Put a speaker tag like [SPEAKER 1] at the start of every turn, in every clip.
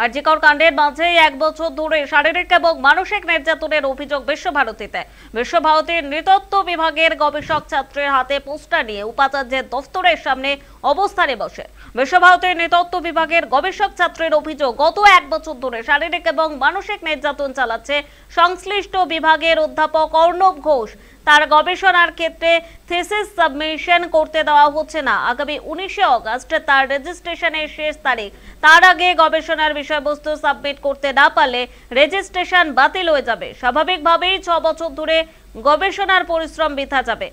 [SPEAKER 1] জি কর কাণ্ডের মাঝেই 1 বছর ধরে শারীরিক এবং মানসিক নির্যাতনের অভিযোগ বিশ্বভারতীতে। বিশ্বভারতীর নৃতত্ব বিভাগের গবেষক ছাত্রের হাতে পোস্টার নিয়ে উপাচার্যের দফতরের সামনে অবস্থানে বসে বিশ্বভারতীর নৃতত্ব বিভাগের গবেষক ছাত্রের অভিযোগ, গত 1 বছর ধরে শারীরিক এবং মানসিক নির্যাতন চালাচ্ছে সংশ্লিষ্ট বিভাগের অধ্যাপক অর্ণব ঘোষ। তার গবেষণার ক্ষেত্রে থিসিস সাবমিশন করতে দেওয়া হচ্ছে না। আগামী 19শে অগস্ট তার রেজিস্ট্রেশনের শেষ তারিখ। তার আগে গবেষণার বিষয়বস্তু সাবমিট করতে না পারলে রেজিস্ট্রেশন বাতিল হয়ে যাবে। স্বাভাবিকভাবেই 6 বছর ধরে গবেষণার পরিশ্রম বৃথা যাবে।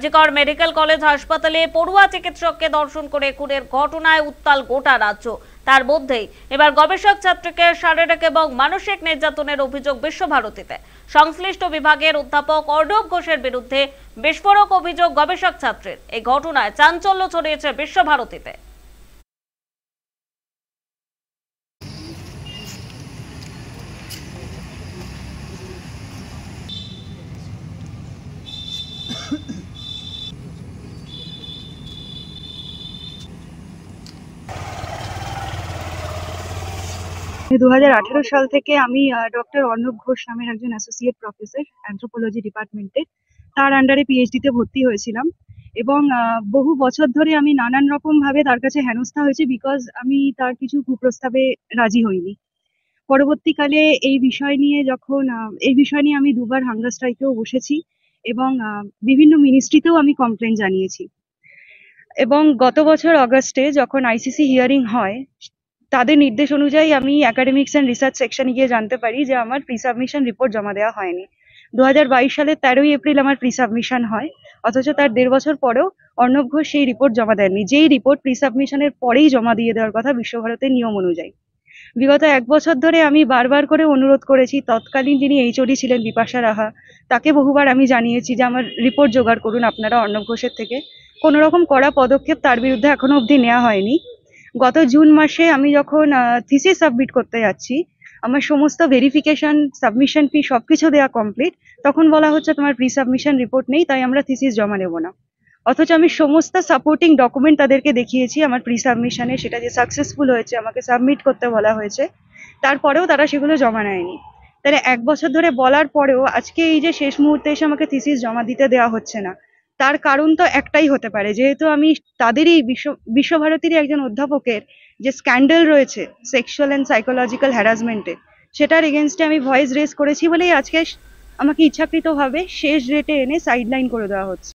[SPEAKER 1] জি কর মেডিকেল কলেজ হাসপাতালে পড়ুয়া চিকিৎসককে ধর্ষণ করে খুনের ঘটনায় উত্তাল গোটা রাজ্য। তার মধ্যেই এবার গবেষক ছাত্রীকে শারীরিক এবং মানসিক নির্যাতনের অভিযোগ বিশ্বভারতীতে। সংশ্লিষ্ট বিভাগের অধ্যাপক অর্ণব ঘোষের বিরুদ্ধে বিস্ফোরক অভিযোগ গবেষক ছাত্রের। এই ঘটনায় চাঞ্চল্য ছড়িয়েছে বিশ্বভারতীতে।
[SPEAKER 2] আমি 2018 সাল থেকে আমি ডক্টর অর্ণব ঘোষ নামের একজন অ্যাসোসিয়েট প্রফেসর অ্যানথ্রোপোলজি ডিপার্টমেন্টে, তার আন্ডারে পিএইচডি তে ভর্তি হয়েছিলাম। এবং বহু বছর ধরে আমি নানান রকম ভাবে তার কাছে হেনস্থা হয়েছি, বিকজ আমি তার কিছু কুপ্রস্তাবে রাজি হইনি। পরবর্তীকালে এই বিষয় নিয়ে আমি দুবার হাঙ্গার স্ট্রাইকেও বসেছি এবং বিভিন্ন মিনিস্ট্রিতেও আমি কমপ্লেন জানিয়েছি। এবং গত বছর অগাস্টে যখন আইসিসি হিয়ারিং হয়, তাদের নির্দেশ অনুযায়ী আমি একাডেমিক্স অ্যান্ড রিসার্চ সেকশনে গিয়ে জানতে পারি যে আমার প্রি সাবমিশন রিপোর্ট জমা দেওয়া হয়নি। 2022 সালের 13ই এপ্রিল আমার প্রি সাবমিশন হয়, অথচ তার 1.5 বছর পরেও অর্ণব ঘোষ সেই রিপোর্ট জমা দেননি, যেই রিপোর্ট প্রি সাবমিশনের পরেই জমা দিয়ে দেওয়ার কথা বিশ্বভারতীর নিয়ম অনুযায়ী। বিগত 1 বছর ধরে আমি বারবার করে অনুরোধ করেছি, তৎকালীন যিনি এইচওডি ছিলেন বিপাশা রাহা, তাকে বহুবার আমি জানিয়েছি যে আমার রিপোর্ট জোগাড় করুন আপনারা অর্ণব ঘোষের থেকে। কোনো রকম কড়া পদক্ষেপ তার বিরুদ্ধে এখনো অবধি নেওয়া হয়নি। গত জুন মাসে আমি যখন থিসিস সাবমিট করতে যাচ্ছি, আমার সমস্ত ভেরিফিকেশন, সাবমিশন ফি সবকিছু দেওয়া কমপ্লিট, তখন বলা হচ্ছে তোমার প্রি সাবমিশন রিপোর্ট নেই, তাই আমরা থিসিস জমা নেব না। অথচ আমি সমস্ত সাপোর্টিং ডকুমেন্ট তাদেরকে দেখিয়েছি আমার প্রি সাবমিশনে, সেটা যে সাকসেসফুল হয়েছে, আমাকে সাবমিট করতে বলা হয়েছে, তারপরেও তারা সেগুলো জমা নেয়নি। তাহলে 1 বছর ধরে বলার পরেও আজকে এই যে শেষ মুহূর্তে এসে আমাকে থিসিস জমা দিতে দেওয়া হচ্ছে না, তার কারণ তো একটাই হতে পারে, যেহেতু আমি তাদেরই বিশ্বভারতীর একজন অধ্যাপকের যে স্ক্যান্ডাল রয়েছে সেক্সুয়াল অ্যান্ড সাইকোলজিক্যাল হ্যারাসমেন্টে, সেটার এগেনস্টে আমি ভয়েস রেজ করেছি বলেই আজকে আমাকে ইচ্ছাকৃতভাবে শেষ ডেটে এনে সাইডলাইন করে দেওয়া হচ্ছে।